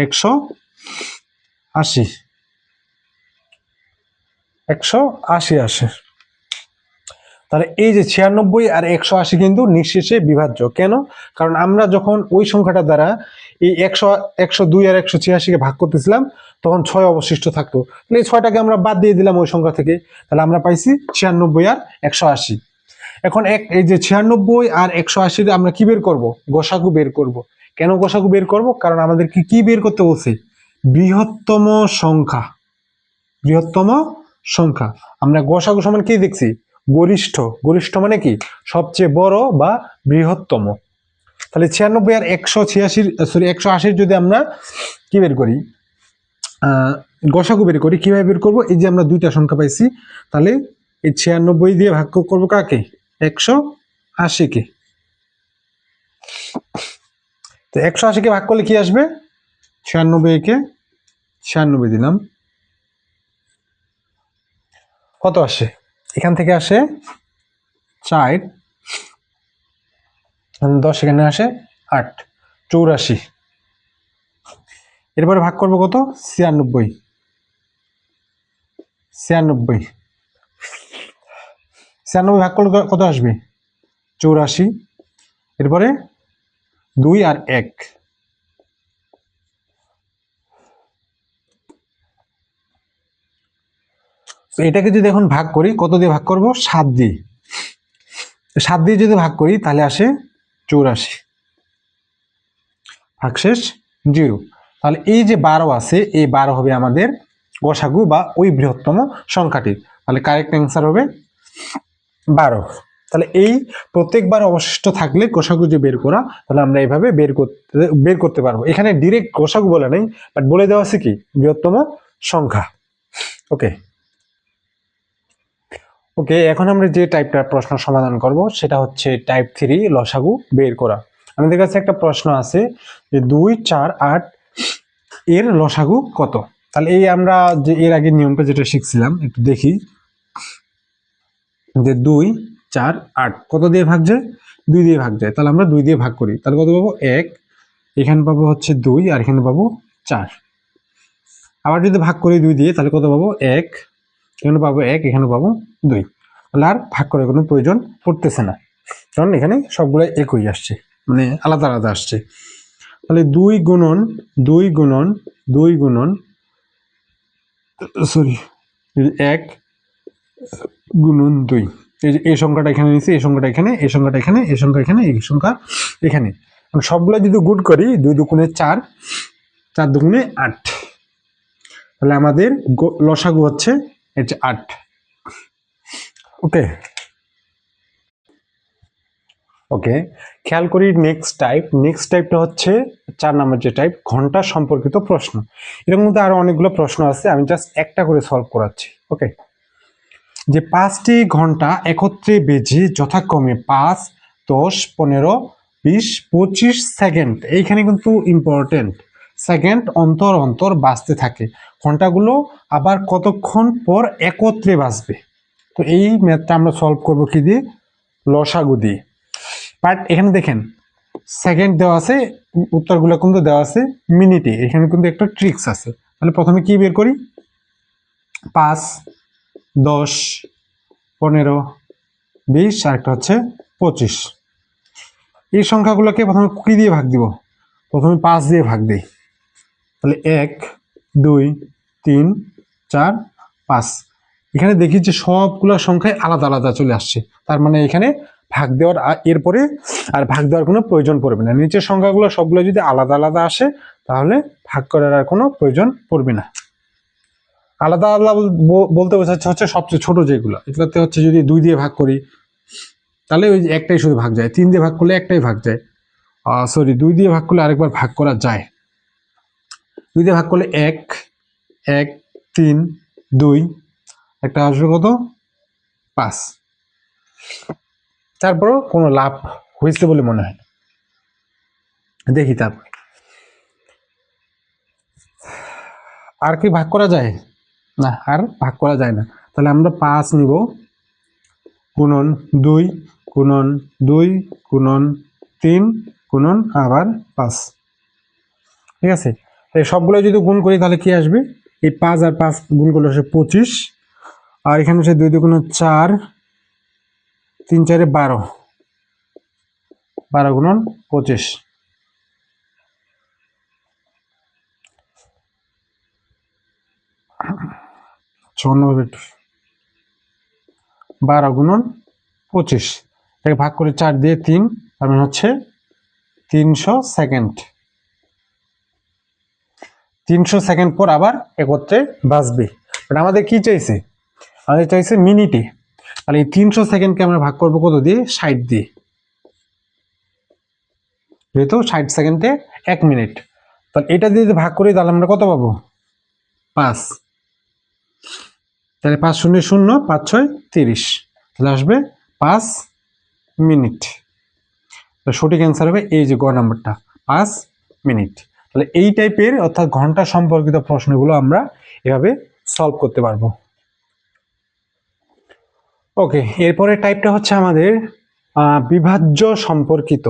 180, 180 আসে। তাহলে এই যে 96 আর 180 কিন্তু নিঃশেষে বিভাজ্য। কেন, কারণ আমরা যখন ওই সংখ্যাটা দ্বারা এই 102 আর 186-কে ভাগ করতেছিলাম তখন 6 অবশিষ্ট থাকতো, তাহলে এই 6টাকে আমরা বাদ দিয়ে দিলাম ওই সংখ্যা থেকে, তাহলে আমরা পাইছি 96 আর 180। এখন এই যে 96 আর 180 আমরা কি বের করব, গসাগু বের করব। কেন গসাগু বের করব, কারণ আমাদেরকে কি বের করতে বলছে, বৃহত্তম সংখ্যা, বৃহত্তম সংখ্যা। আমরা গসাগু সমান কি দেখছি? গরিষ্ঠ। গরিষ্ঠ মানে কি? সবচেয়ে বড় বা বৃহত্তম। তাহলে 96 আর 180 যদি আমরা কি বের করি, গসাগু বের করি, কিভাবে বের করব? এই যে আমরা দুইটা সংখ্যা পাইছি, তাহলে এই 96 দিয়ে ভাগ করব কাকে? 180 কে। তো 180 কে ভাগ করলে কি আসবে? 96 কে 96 দিলাম, কত আসে? এখান থেকে আসে 4, 10 এখানে আসে 8, 84। এরপরে ভাগ করবো কত? 96। 96 ভাগ করলে কত আসবে? 84। এরপরে 2 আর 1, এটাকে যদি এখন ভাগ করি, কত দিয়ে ভাগ করব? 7 দিয়ে। 7 দিয়ে যদি ভাগ করি তাহলে আসে 84, ভাগশেষ 0। তাহলে এই যে 12 আছে, এই 12 হবে আমাদের গসাগু বা ওই বৃহত্তম সংখ্যাটি। তাহলে কারেক্ট অ্যান্সার হবে 12। তাহলে এই প্রত্যেকবার অবশিষ্ট থাকলে গসাগু যে বের করা, তাহলে আমরা এইভাবে বের করতে পারবো। এখানে ডিরেক্ট গসাগু বলে নেই, বাট বলে দেওয়া আছে কি? বৃহত্তম সংখ্যা। ওকে ওকে, এখন আমরা যে টাইপটার প্রশ্ন সমাধান করব সেটা হচ্ছে টাইপ 3, লসাগু বের করা। আমাদের কাছে একটা প্রশ্ন আছে যে 2, 4, 8 এর লসাগু কত? তাহলে এই আমরা যে এর আগে নিয়মটা যেটা শিখছিলাম একটু দেখি, যে 2, 4, 8 কত দিয়ে ভাগ যায়? 2 দিয়ে ভাগ যায়। তাহলে আমরা 2 দিয়ে ভাগ করি, তাহলে কত পাবো? 1, এখানে পাবো হচ্ছে 2, আর এখানে পাবো 4। আবার যদি ভাগ করি 2 দিয়ে, তাহলে কত পাবো? 1, এখানে পাবো 1, এখানে পাবো 2। তাহলে আর ভাগ করার কোনো প্রয়োজন পড়তেছে না, কারণ এখানে সবগুলো একই আসছে, মানে আলাদা আলাদা আসছে। তাহলে 2 গুণন 2 গুণন 2 গুণন 1 গুণন 2, এই যে এই সংখ্যাটা এখানে নিচ্ছি, এই সংখ্যাটা এখানে, এই সংখ্যাটা এখানে, এই সংখ্যা এখানে, এই সংখ্যা এখানে। সবগুলো যদি গুণ করি, 2 দুগুণে 4, 4 দুগুণে 8, তাহলে আমাদের লসাগু হচ্ছে 8। ওকে ওকে, খেয়াল করি নেক্সট টাইপটা হচ্ছে 4 নম্বর যে টাইপ, ঘন্টা সম্পর্কিত প্রশ্ন। এর মধ্যে আরো অনেকগুলো প্রশ্ন আছে, আমি জাস্ট একটা করে সলভ করাচ্ছি। ওকে, যে 5টি ঘন্টা একত্রে বেজে যথাক্রমে 5, 10, 15, 20, 25 সেকেন্ড, এইখানে কিন্তু ইম্পর্টেন্ট, সেকেন্ড অন্তর অন্তর বাজতে থাকে। ঘন্টাগুলো আবার কতক্ষণ পর একত্রে বাজবে? তো এই ম্যাথটা আমরা সলভ করব কি দিয়ে? লসাগু দিয়ে। বাট এখানে দেখেন সেকেন্ড দেওয়া আছে, উত্তরগুলো কিন্তু দেওয়া আছে মিনিটে, এখানে কিন্তু একটা ট্রিক্স আছে। তাহলে প্রথমে কি বের করি? 5, 10, 15, 20, আর একটা হচ্ছে 25। এই সংখ্যাগুলোকে প্রথমে কি দিয়ে ভাগ দিব? প্রথমে 5 দিয়ে ভাগ দিই। তাহলে 1, 2, 3, 4, 5। এখানে দেখি যে সবগুলো সংখ্যায় আলাদা আলাদা চলে আসছে, তার মানে এখানে ভাগ দেওয়ার এরপরে আর ভাগ দেওয়ার কোনো প্রয়োজন পড়বে না। নিচের সংখ্যাগুলো সবগুলো যদি আলাদা আলাদা আসে, তাহলে ভাগ করার আর কোনো প্রয়োজন পড়বে না। আলাদা আলাদা বলতে বোঝাচ্ছে হচ্ছে সবচেয়ে ছোট যেগুলো, এগুলোতে হচ্ছে যদি 2 দিয়ে ভাগ করি তাহলে ওই একটাই শুধু ভাগ যায়, 3 দিয়ে ভাগ করলে একটাই ভাগ যায়, 2 দিয়ে ভাগ করলে আরেকবার ভাগ করা যায়। 2 দিয়ে ভাগ করলে 1, 1, 3, 2, একটা আসবে কত? 5। তারপরও কোনো লাভ হয়েছে বলে মনে হয়। দেখি তারপর আর কি ভাগ করা যায়? না, আর ভাগ করা যায় না। তাহলে আমরা 5 নিব, গুণন 2, গুণন 2, গুণন 3, গুণন আবার 5। ঠিক আছে, এই সবগুলো যদি গুণ করি তাহলে কি আসবে? এই 5 আর 5 গুণ করলে আসে 25, আর এখানে হচ্ছে 2 2 4, 3 4 12, 12 গুণন 25। 12 গুণন 25, এটাকে ভাগ করে 4 দিয়ে 3, তার মানে হচ্ছে 300 সেকেন্ড। 300 সেকেন্ড পর আবার একত্রে বাজবে। বাট আমাদের কি চাইছে? আমাদের চাইছে মিনিটে, তাহলে এই 300 সেকেন্ডকে আমরা ভাগ করবো কত দিয়ে? 60 দিয়ে, যেহেতু 60 সেকেন্ডে 1 মিনিট। তাহলে এটা দিয়ে যদি ভাগ করি তাহলে আমরা কত পাবো? 5। তাহলে 5 শূন্য শূন্য, 5 6 30, তাহলে আসবে 5 মিনিট। সঠিক অ্যান্সার হবে এই যে গ নাম্বারটা, 5 মিনিট। তাহলে এই টাইপের অর্থাৎ ঘন্টা সম্পর্কিত প্রশ্নগুলো আমরা এভাবে সলভ করতে পারবো। ওকে, এরপরে টাইপটা হচ্ছে আমাদের বিভাজ্য সম্পর্কিত।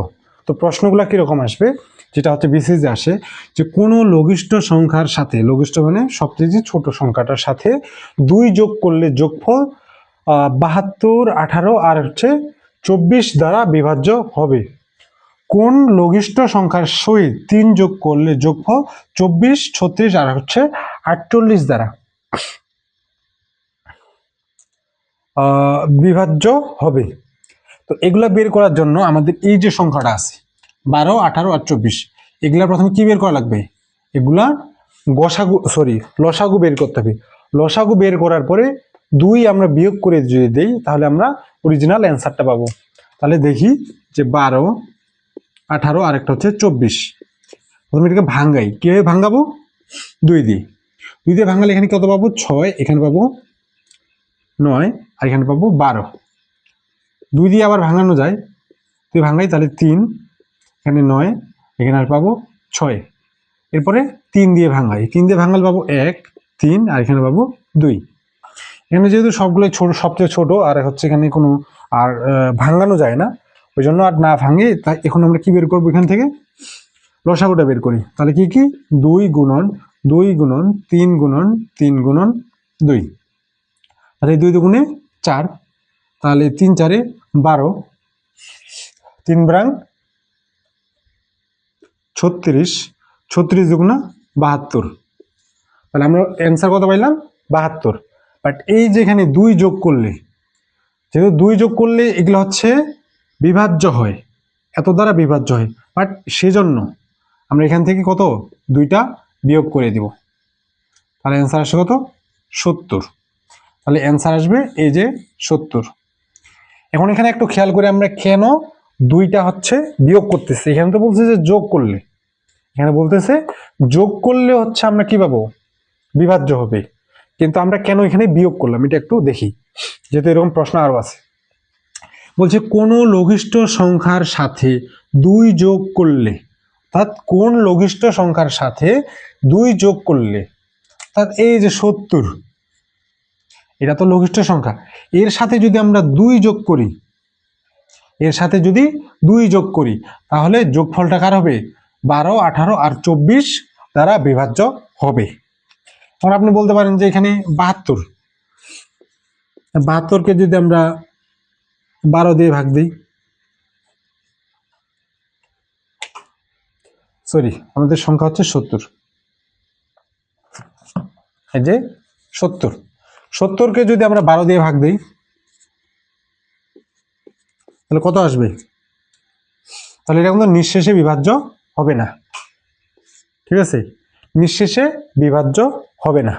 তো প্রশ্নগুলো কিরকম আসবে, যেটা হচ্ছে বিসিএসে আসে যে কোনো লঘিষ্ঠ সংখ্যার সাথে, লঘিষ্ঠ মানে সবচেয়ে যে ছোট সংখ্যাটার সাথে 2 যোগ করলে যোগফল 72, 18 আর হচ্ছে 24 দ্বারা বিভাজ্য হবে। কোন লঘিষ্ঠ সংখ্যার সহিত 3 যোগ করলে যোগফল 24, 36 আর হচ্ছে 48 দ্বারা বিভাজ্য হবে। তো এগুলা বের করার জন্য আমাদের এই যে সংখ্যাটা আছে 12, 18 আর 24, এগুলা প্রথমে কি বের করা লাগবে? এগুলা লসাগু বের করতে হবে। লসাগু বের করার পরে 2 আমরা বিয়োগ করে যদি দেই তাহলে আমরা অরিজিনাল অ্যান্সারটা পাবো। তাহলে দেখি যে 12, 18 আর একটা হচ্ছে 24, প্রথমে এটাকে ভাঙ্গাই। কিভাবে ভাঙ্গাবো? 2 দিয়ে। 2 দিয়ে ভাঙালে এখানে কত পাবো? 6, এখানে পাবো 9 আর এখানে পাবো 12। 2 দিয়ে আবার ভাঙানো যায়, তুই ভাঙাই তাহলে 3, এখানে 9, এখানে আর পাবো 6। এরপরে 3 দিয়ে ভাঙাই, 3 দিয়ে ভাঙাল পাবো 1, 3 আর এখানে পাবো 2। এখানে যেহেতু সবগুলো ছোট, সবচেয়ে ছোট আর হচ্ছে এখানে কোনো আর ভাঙানো যায় না, ওই জন্য আর না ভাঙে। তাই এখন আমরা কি বের করবো? এখান থেকে লসাগুটা বের করি। তাহলে কি কি? 2 গুণন 2 গুণন 3 গুণন 3 গুণন 2, তাহলে 2 দুগুণে 4, তাহলে 3 4 12, 3 ব্রাং 36, 36 দুগুণা 72, তাহলে আমরা অ্যান্সার কত পাইলাম? 72। বাট এই যে এখানে 2 যোগ করলে, যেহেতু 2 যোগ করলে এগুলো হচ্ছে বিভাজ্য হয়, এত দ্বারা বিভাজ্য হয়, বাট সেজন্য আমরা এখান থেকে কত? 2টা বিয়োগ করে দিব, তাহলে অ্যান্সার আসবে কত? 70। তাহলে অ্যান্সার আসবে এই যে 70। এখন এখানে একটু খেয়াল করে আমরা কেন 2টা হচ্ছে বিয়োগ করতেছি। এখানে তো বলছে যে যোগ করলে, এখানে বলতেছে যোগ করলে হচ্ছে আমরা কি পাবো? বিভাজ্য হবে, কিন্তু আমরা কেন এখানে বিয়োগ করলাম এটা একটু দেখি, যেহেতু এরকম প্রশ্ন আরো আছে। বলছে কোন লঘিষ্ঠ সংখ্যার সাথে 2 যোগ করলে, অর্থাৎ কোন লঘিষ্ঠ সংখ্যার সাথে 2 যোগ করলে, অর্থাৎ এই যে 70, এটা তো লঘিষ্ঠ সংখ্যা, এর সাথে যদি আমরা 2 যোগ করি, এর সাথে যদি 2 যোগ করি তাহলে যোগফলটা কার হবে? 12, 18 আর 24 দ্বারা বিভাজ্য হবে। এখন আপনি বলতে পারেন যে এখানে 72কে যদি আমরা 12 দিয়ে ভাগ দিই, সরি আমাদের সংখ্যা হচ্ছে 70, এই যে 70কে যদি আমরা 12 দিয়ে ভাগ দিই তাহলে কত আসবে? তাহলে এটা কিন্তু নিঃশেষে বিভাজ্য হবে না, ঠিক আছে? নিঃশেষে বিভাজ্য হবে না।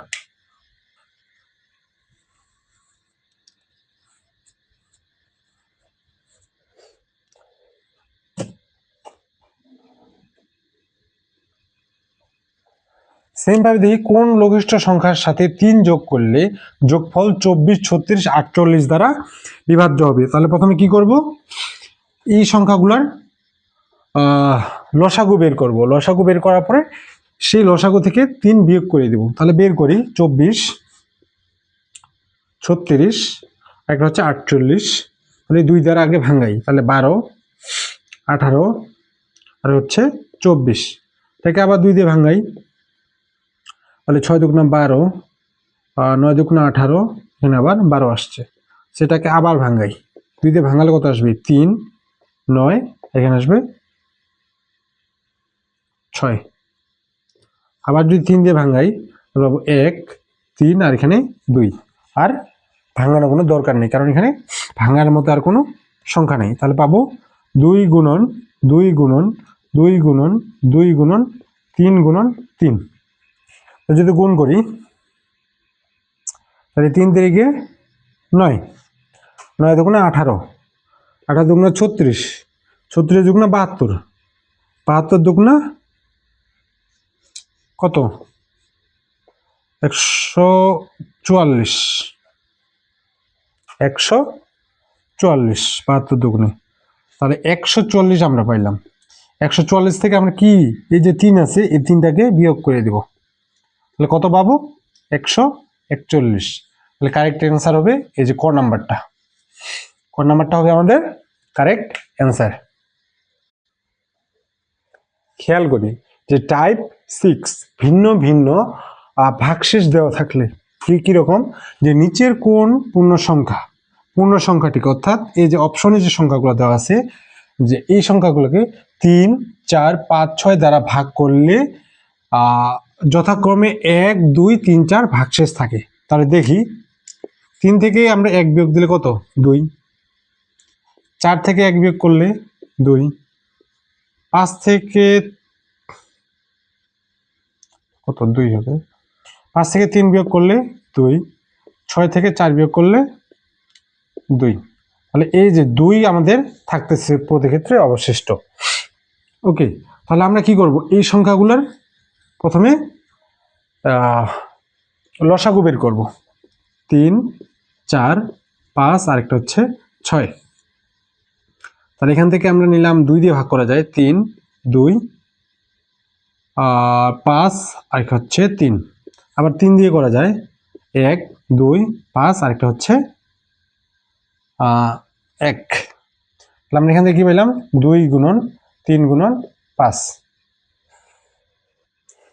সেম ভাবে দেখি কোন লঘিষ্ঠ সংখ্যার সাথে 3 যোগ করলে যোগফল 24, 36, 48 দ্বারা বিভাজ্য হবে। তাহলে প্রথমে কি করব? এই সংখ্যাগুলোর লসাগু বের করব। লসাগু বের করার পরে সেই লসাগু থেকে 3 বিয়োগ করে দেব। তাহলে বের করি 24, 36, একটা হচ্ছে 48, তাহলে 2 দ্বারা আগে ভাঙাই, তাহলে 12, 18 আর হচ্ছে 24, থেকে আবার 2 দিয়ে ভাঙাই, তাহলে 6 দুগুণা 12, 9 দুগুণা 18, এখানে আবার 12 আসছে, সেটাকে আবার ভাঙাই। 2 দিয়ে ভাঙালে কত আসবে? 3, 9, এখানে আসবে 6, আবার যদি 3 দিয়ে ভাঙাই তাহলে পাবো 1, 3 আর এখানে 2, আর ভাঙানোর কোনো দরকার নেই কারণ এখানে ভাঙার মতো আর কোনো সংখ্যা নেই। তাহলে পাবো 2 গুণন 2 গুণন 2 গুণন 2 গুণন 3 গুণন 3। যদি গুণ করি তাহলে 3 তারিখে 9, 9 দুগুণে 18, 18 দুগুণে 36, 36 দুগুণে 72, 72 দুগুণে কত 144, 144, 72 দুগুণে, তাহলে 144 আমরা পাইলাম। 144 থেকে আমরা কি এই যে 3 আছে এই 3টাকে বিয়োগ করে দেব, তাহলে কত পাবো 141। তাহলে কারেক্ট অ্যান্সার হবে এই যে ক নাম্বারটা, ক নাম্বারটা হবে আমাদের কারেক্ট অ্যান্সার। খেয়াল করি যে টাইপ 6 ভিন্ন ভিন্ন ভাগশেষ দেওয়া থাকলে কি রকম, যে নিচের কোন পূর্ণ সংখ্যাটিকে, অর্থাৎ এই যে অপশনে যে সংখ্যাগুলো দেওয়া আছে যে এই সংখ্যাগুলোকে 3, 4, 5, 6 দ্বারা ভাগ করলে যথাক্রমে 1, 2, 3, 4 ভাগশেষ থাকে। তাহলে দেখি 3 থেকে আমরা 1 বিয়োগ দিলে কত 2, 4 থেকে 1 বিয়োগ করলে 2, 5 থেকে কত 2 হবে, 5 থেকে 3 বিয়োগ করলে 2, 6 থেকে 4 বিয়োগ করলে 2। তাহলে এই যে 2 আমাদের থাকতেছে প্রতি ক্ষেত্রে অবশিষ্ট। ওকে, তাহলে আমরা কি করব, এই সংখ্যাগুলোর প্রথমে লসাগু বের করব। 3, 4, 5 আর একটা হচ্ছে 6। তাহলে এখান থেকে আমরা নিলাম 2 দিয়ে ভাগ করা যায়, 3, 2, 5 আর একটা হচ্ছে 3। আবার 3 দিয়ে করা যায় 1, 2, 5 আর একটা হচ্ছে 1। তাহলে আমরা এখান থেকে কি পেলাম 2 গুণন 3 গুণন 5।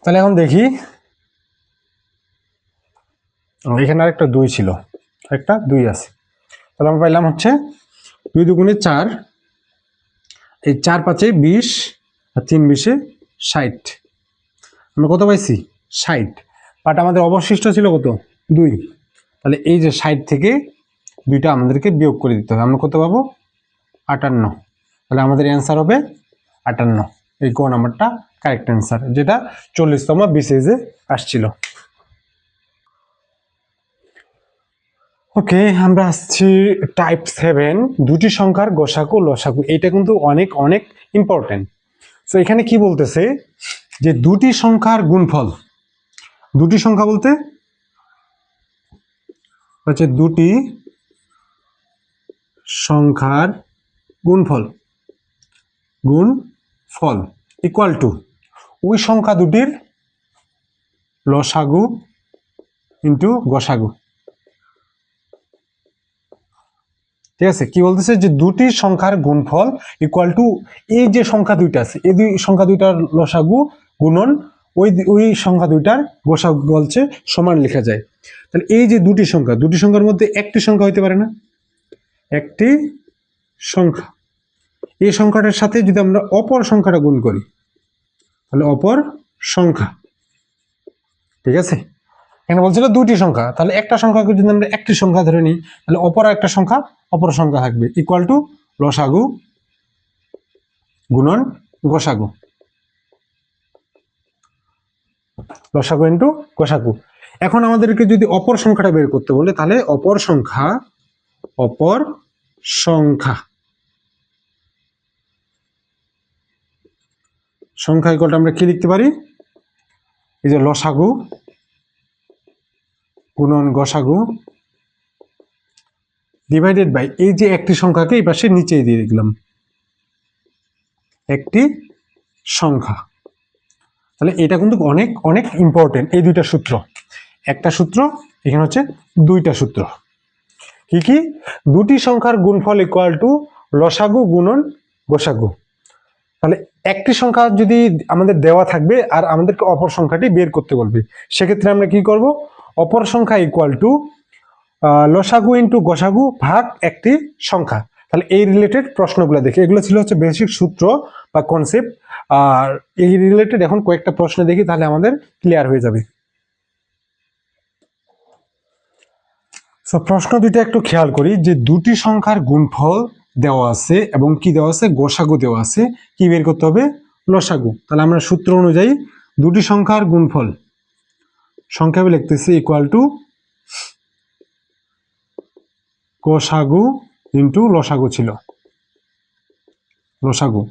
তাহলে এখন দেখি এখানে আরেকটা 2 ছিল, একটা 2 আছে, তাহলে আমরা পাইলাম হচ্ছে 2 দুগুণে 4, এই 4 5 20 আর 3 20 60। আমরা কত পাইছি 60, বাট আমাদের অবশিষ্ট ছিল কত 2। তাহলে এই যে 60 থেকে 2টা আমাদেরকে বিয়োগ করে দিতে হবে, আমরা কত পাবো 58। তাহলে আমাদের অ্যান্সার হবে 58, এই ক নাম্বারটা কারেক্ট অ্যান্সার, যেটা 40তম বিসিএসে আসছিল। ওকে, আমরা আসছি টাইপ 7, দুটি সংখ্যার গসাগু লসাগু। এটা কিন্তু অনেক অনেক ইম্পর্টেন্ট। সো এখানে কি বলতেছে যে দুটি সংখ্যার গুণফল, দুটি সংখ্যা বলতে হচ্ছে দুটি সংখ্যার গুণফল ইকুয়াল টু ওই সংখ্যা দুটির লসাগু ইন্টু গসাগু। ঠিক আছে, কি বলতেছে যে দুটি সংখ্যার গুণফল ইকুয়াল টু এই যে সংখ্যা দুইটা আছে এই দুই সংখ্যা দুইটার লসাগু গুণন ওই সংখ্যা দুইটার গসাগু বলছে সমান লেখা যায়। তাহলে এই যে দুটি সংখ্যার মধ্যে একটি সংখ্যা হইতে পারে না, একটি সংখ্যা, এই সংখ্যাটার সাথে যদি আমরা অপর সংখ্যাটা গুণ করি তাহলে অপর সংখ্যা। ঠিক আছে, এখানে বলছিল দুটি সংখ্যা, তাহলে একটা সংখ্যাকে যদি আমরা একটি সংখ্যা ধরে নিই তাহলে অপর একটা সংখ্যা অপর সংখ্যা থাকবে ইকুয়াল টু লসাগু গুণন গসাগু, লসাগু ইন্টু গসাগু। এখন আমাদেরকে যদি অপর সংখ্যাটা বের করতে বলে তাহলে অপর সংখ্যা ইকুয়াল টু আমরা কি লিখতে পারি, এই যে লসাগু গুণন গসাগু ডিভাইডেড বাই এই যে একটি সংখ্যাকে এই পাশে নিচে দিয়ে দিলাম একটি সংখ্যা। তাহলে এটা কিন্তু অনেক অনেক ইম্পর্টেন্ট, এই দুইটা সূত্র, একটা সূত্র এখানে হচ্ছে দুইটা সূত্র। কি কি, দুটি সংখ্যার গুণফল ইকুয়াল টু লসাগু গুণন গসাগু। তাহলে একটি সংখ্যা যদি আমাদের দেওয়া থাকবে আর আমাদেরকে অপর সংখ্যাটি বের করতে বলবে, সেক্ষেত্রে আমরা কি করব, অপর সংখ্যা ইকুয়াল টু লসাগু ইন্টু গসাগু ভাগ একটি সংখ্যা। তাহলে এই রিলেটেড প্রশ্নগুলো দেখি, এগুলো ছিল হচ্ছে বেসিক সূত্র বা কনসেপ্ট, আর এই রিলেটেড এখন কয়েকটা প্রশ্ন দেখি তাহলে আমাদের ক্লিয়ার হয়ে যাবে। সো প্রশ্ন দুইটা একটু খেয়াল করি, যে দুটি সংখ্যার গুণফল দেওয়া আছে এবং কি দেওয়া আছে গসাগু দেওয়া আছে, কি বের করতে হবে লসাগু। তাহলে আমরা সূত্র অনুযায়ী দুটি সংখ্যার গুণফল সংখ্যাবে লিখতেছি ইকুয়াল টু গসাগু ইন্টু লসাগু ছিল, লসাগু।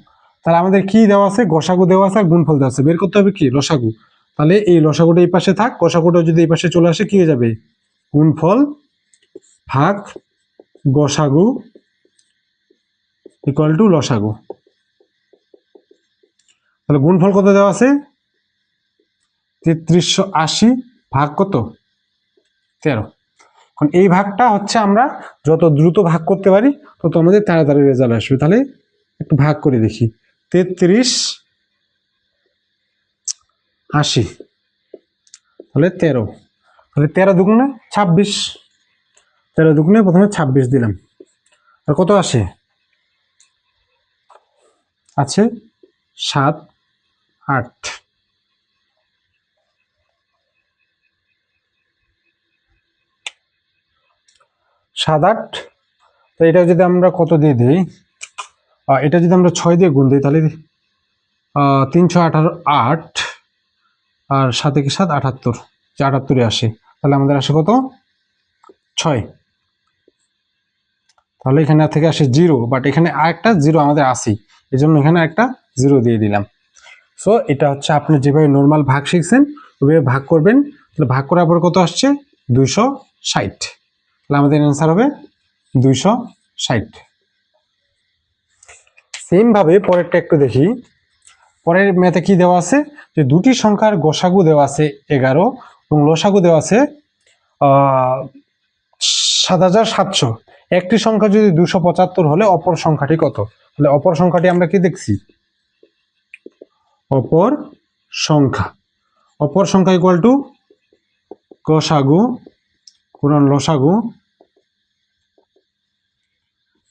তাহলে আমাদের কি দেওয়া আছে, গসাগু দেওয়া আছে আর গুণফল দেওয়া আছে, বের করতে হবে কি লসাগু। তাহলে এই লসাগুটা এই পাশে থাক, গসাগুটা যদি এই পাশে চলে আসে কি হয়ে যাবে, গুণফল ভাগ গসাগু ইকুয়াল টু লসাগু। তাহলে গুণফল কত দেওয়া আছে, 3380 ভাগ কত, 13। এখন এই ভাগটা হচ্ছে আমরা যত দ্রুত ভাগ করতে পারি তত আমাদের তাড়াতাড়ি রেজাল্ট আসবে। তাহলে একটু ভাগ করে দেখি, 3380 তাহলে 13, তাহলে 13 দুগুণে 26, 13 দুগুণে প্রথমে 26 দিলাম, আর কত আসে, আছে 7 8, 7 8। তো এটা যদি আমরা কত দিয়ে দিই, এটা যদি আমরা 6 দিয়ে গুণ দিই তাহলে 318 8 আর 7 কি 7 78, 78 আসে। তাহলে আমাদের আসে কত 6। তাহলে এখানে থেকে আসে 0, বাট এখানে আরেকটা 0 আমাদের আসি, এই জন্য এখানে একটা 0 দিয়ে দিলাম। সো এটা হচ্ছে আপনি যেভাবে নর্মাল ভাগ শিখছেন ওইভাবে ভাগ করবেন। তাহলে ভাগ করার পর কত আসছে 260, তাহলে আমাদের অ্যান্সার হবে 260। সেম ভাবে পরেরটা একটু দেখি, পরের ম্যাথে কি দেওয়া আছে, যে দুটি সংখ্যার গসাগু দেওয়া আছে 11 এবং লসাগু দেওয়া আছে 7700। একটি সংখ্যা যদি 275 হলে অপর সংখ্যাটি কত। তাহলে অপর সংখ্যাটি আমরা কি দেখছি, অপর সংখ্যা ইকুয়াল টু গসাগু গুণন লসাগু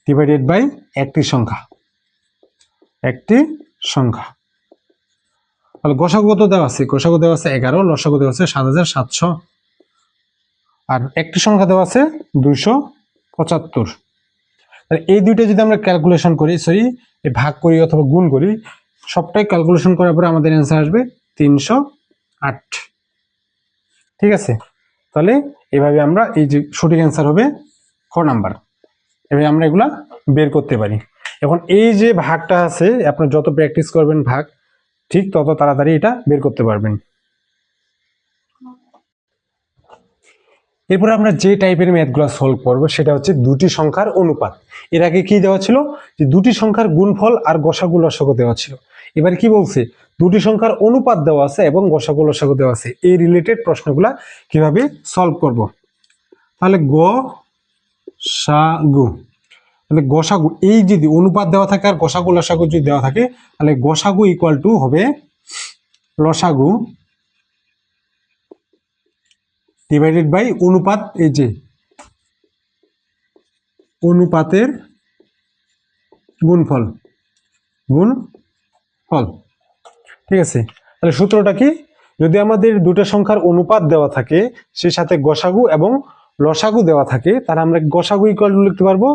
ডিভাইডেড বাই একটি সংখ্যা। তাহলে গসাগু কত দেওয়া আছে, গসাগু দেওয়া আছে 11, লসাগু দেওয়া আছে 7700, আর একটি সংখ্যা দেওয়া আছে 275। তাহলে এই দুইটা যদি আমরা ক্যালকুলেশন করি, ভাগ করি অথবা গুণ করি, সবটাই ক্যালকুলেশন করার পরে আমাদের অ্যান্সার আসবে 308। ঠিক আছে, তাহলে এভাবে আমরা এই যে সঠিক অ্যান্সার হবে খ নাম্বার, এভাবে আমরা এগুলা বের করতে পারি। এখন এই যে ভাগটা আছে, আপনার যত প্র্যাকটিস করবেন ভাগ, ঠিক তত তাড়াতাড়ি এটা বের করতে পারবেন। এরপরে আমরা যে টাইপের ম্যাথগুলো সলভ করব সেটা হচ্ছে দুটি সংখ্যার অনুপাত। এর আগে কি দেওয়া ছিল, যে দুটি সংখ্যার গুণফল আর গসাগু লসাগু দেওয়া ছিল। এবার কি বলছে, দুটি সংখ্যার অনুপাত দেওয়া আছে এবং গসাগু লসাগু দেওয়া আছে। এই রিলেটেড প্রশ্নগুলা কিভাবে সলভ করব। তাহলে গসাগু এই যদি অনুপাত দেওয়া থাকে আর গসাগু লসাগু যদি দেওয়া থাকে, তাহলে গসাগু ইকুয়াল টু হবে লসাগু ডিভাইডেড বাই অনুপাত, এই যে অনুপাতের গুণফল। ঠিক আছে, তাহলে সূত্রটা কি, যদি আমাদের দুটো সংখ্যার অনুপাত দেওয়া থাকে সেই সাথে গসাগু এবং লসাগু দেওয়া থাকে, তাহলে আমরা গসাগু ইকুয়াল টু লিখতে পারবো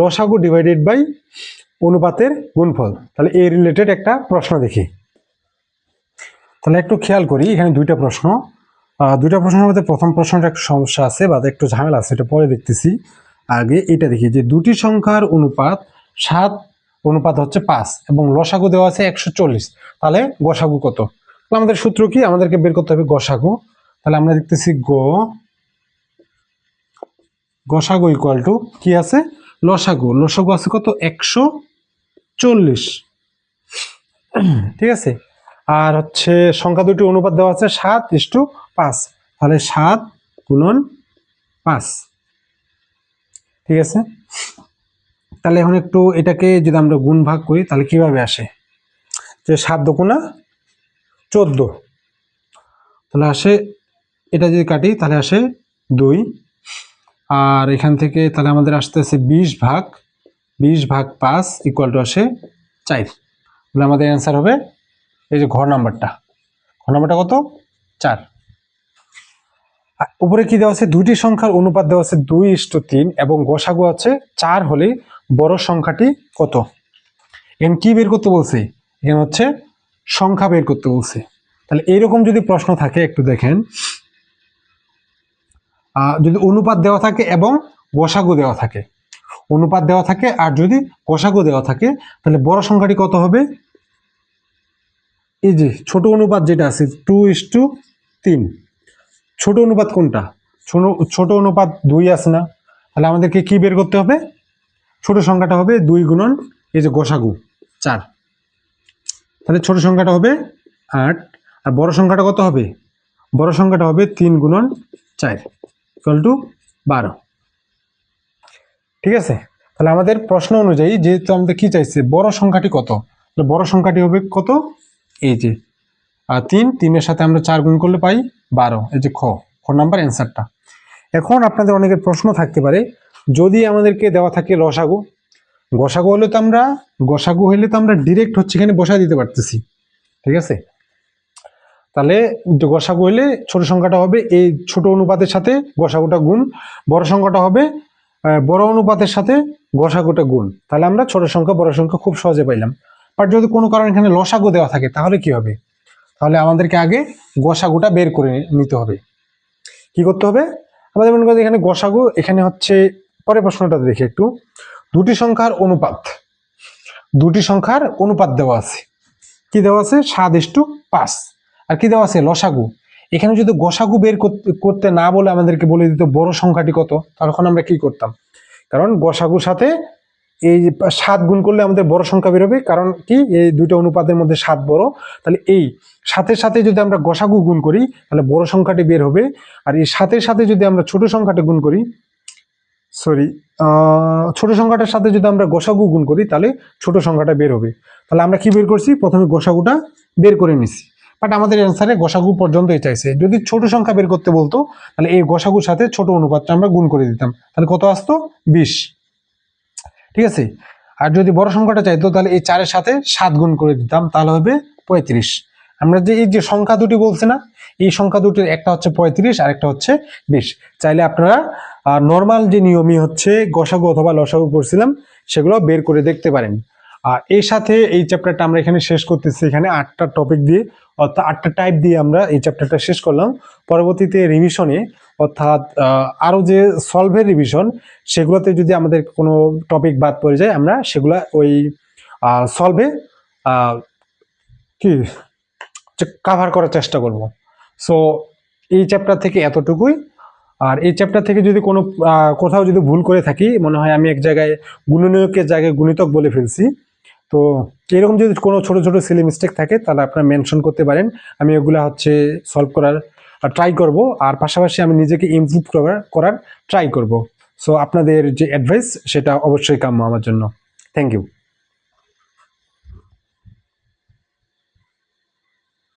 লসাগু ডিভাইডেড বাই অনুপাতের গুণফল। তাহলে এই রিলেটেড একটা প্রশ্ন দেখি। তাহলে একটু খেয়াল করি, এখানে দুইটা প্রশ্নের মধ্যে প্রথম প্রশ্নটা একটু সমস্যা আছে বা একটু ঝামেলা আছে, এটা পরে দেখতেছি। আগে এটা দেখি, যে দুটি সংখ্যার অনুপাত 7 অনুপাত হচ্ছে 5 এবং লসাগু দেওয়া আছে 140, তাহলে গসাগু কত। তাহলে আমাদের সূত্র কি, আমাদেরকে বের করতে হবে গসাগু। তাহলে আমরা দেখতেছি গসাগু ইকুয়াল টু কি আছে, লসাগু আছে কত 140। ঠিক আছে, আর হচ্ছে সংখ্যা দুটি অনুপাত দেওয়া আছে 7:5, তাহলে 7 গুণন 5। ঠিক আছে, তাহলে এখন একটু এটাকে যদি আমরা গুণ ভাগ করি তাহলে কিভাবে আসে, যে 7 দুগুণা 14, তাহলে আসে, এটা যদি কাটি তাহলে আসে 2, আর এখান থেকে তাহলে আমাদের আসতেছে 20 ভাগ 5 ইকুয়াল টু আসে 4। তাহলে আমাদের অ্যান্সার হবে এই যে ঘ নাম্বারটা কত 4। উপরে কি দেওয়া আছে, দুইটি সংখ্যার অনুপাত দেওয়া আছে 2:3 এবং গসাগু আছে 4 হলে বড় সংখ্যাটি কত। এখানে কি বের করতে বলছে, এখানে হচ্ছে সংখ্যা বের করতে বলছে। তাহলে এইরকম যদি প্রশ্ন থাকে একটু দেখেন, যদি অনুপাত দেওয়া থাকে এবং গসাগু দেওয়া থাকে, অনুপাত দেওয়া থাকে আর যদি গসাগু দেওয়া থাকে, তাহলে বড় সংখ্যাটি কত হবে? এই যে ছোট অনুপাত যেটা আছে 2:3, ছোট অনুপাত কোনটা? ছোট অনুপাত 2 আছে না? তাহলে আমাদেরকে কি বের করতে হবে? ছোট সংখ্যাটা হবে 2 গুণন এই যে গসাগু 4, তাহলে ছোট সংখ্যাটা হবে 8, আর বড় সংখ্যাটা কত হবে? বড় সংখ্যাটা হবে 3 গুণন 4 = 12। ঠিক আছে, তাহলে আমাদের প্রশ্ন অনুযায়ী যেহেতু আমাদের কি চাইছে, বড় সংখ্যাটি কত, বড় সংখ্যাটি হবে কত? এই যে 3, 3-এর সাথে আমরা 4 গুণ করলে পাই 12, এই যে খ নাম্বার অ্যান্সারটা। এখন আপনাদের অনেকের প্রশ্ন থাকতে পারে, যদি আমাদেরকে দেওয়া থাকে লসাগু, গসাগু হলে তো আমরা ডিরেক্ট হচ্ছে এখানে বসায় দিতে পারতেছি। ঠিক আছে, তাহলে গসাগু হলে ছোট সংখ্যাটা হবে এই ছোট অনুপাতের সাথে গসাগুটা গুণ, বড় সংখ্যাটা হবে বড় অনুপাতের সাথে গসাগুটা গুণ, তাহলে আমরা ছোট সংখ্যা বড় সংখ্যা খুব সহজে পাইলাম। বাট যদি কোনো কারণে এখানে লসাগু দেওয়া থাকে তাহলে কি হবে? তাহলে আমাদেরকে আগে গসাগুটা বের করে নিতে হবে। কি করতে হবে? আমাদের মনে করি এখানে গসাগু, এখানে হচ্ছে পরের প্রশ্নটা দেখি একটু, দুটি সংখ্যার অনুপাত দেওয়া আছে। কি দেওয়া আছে? 7:5। আর কি দেওয়া আছে? লসাগু। এখানে যদি গসাগু বের করতে না বলে আমাদেরকে বলে দিত বড় সংখ্যাটি কত, তখন আমরা কি করতাম? কারণ গসাগুর সাথে এই 7 গুণ করলে আমাদের বড় সংখ্যা বেরোবে, কারণ কি এই দুটো অনুপাতের মধ্যে 7 বড়, তাহলে এই সাথে সাথে যদি আমরা গসাগু গুণ করি তাহলে বড় সংখ্যাটি বের হবে, আর এই সাথে সাথে যদি আমরা ছোট সংখ্যাটা গুণ করি, ছোট সংখ্যাটার সাথে যদি আমরা গসাগু গুণ করি তাহলে ছোট সংখ্যাটা বের হবে। তাহলে আমরা কি বের করছি? প্রথমে গসাগুটা বের করে নিছি, বাট আমাদের অ্যান্সারে গসাগু পর্যন্তই চাইছে। যদি ছোট সংখ্যা বের করতে বলতো তাহলে এই গসাগুর সাথে ছোট অনুপাতটা আমরা গুণ করে দিতাম, তাহলে কত আসতো? 20। ঠিক আছে, আর যদি বড় সংখ্যাটা চাইতো তাহলে এই 4-এর সাথে 7 গুণ করে দিতাম, তাহলে হবে 35। আমরা যে এই যে সংখ্যা দুটি বলছি না, এই সংখ্যা দুটির একটা হচ্ছে 35 আর একটা হচ্ছে 20। চাইলে আপনারা নর্মাল যে নিয়মই হচ্ছে গসাগু অথবা লসাগু করছিলাম সেগুলো বের করে দেখতে পারেন। আর এর সাথে এই চ্যাপ্টারটা আমরা এখানে শেষ করতেছি। এখানে 8টা টপিক দিয়ে অর্থাৎ 8টা টাইপ দিয়ে আমরা এই চ্যাপ্টারটা শেষ করলাম। পরবর্তীতে রিভিশনে অর্থাৎ আরও যে সলভের রিভিশন, সেগুলোতে যদি আমাদের কোনো টপিক বাদ পড়ে যায় আমরা সেগুলা ওই সলভে কি কাভার করার চেষ্টা করব। সো এই চ্যাপ্টার থেকে এতটুকুই। আর এই চ্যাপ্টার থেকে যদি কোনো কোথাও যদি ভুল করে থাকি, মনে হয় আমি এক জায়গায় গুণনীয়কের জায়গায় গুণিতক বলে ফেলছি, তো এরকম যদি কোনো ছোট ছোট সিলি মিস্টেক থাকে তাহলে আপনারা মেনশন করতে পারেন, আমি এগুলা হচ্ছে সলভ করার ট্রাই করব, আর পাশাপাশি আমি নিজেকে ইমপ্রুভ করার ট্রাই করব। সো আপনাদের যে অ্যাডভাইস সেটা অবশ্যই কাম্য আমার জন্য। Thank you.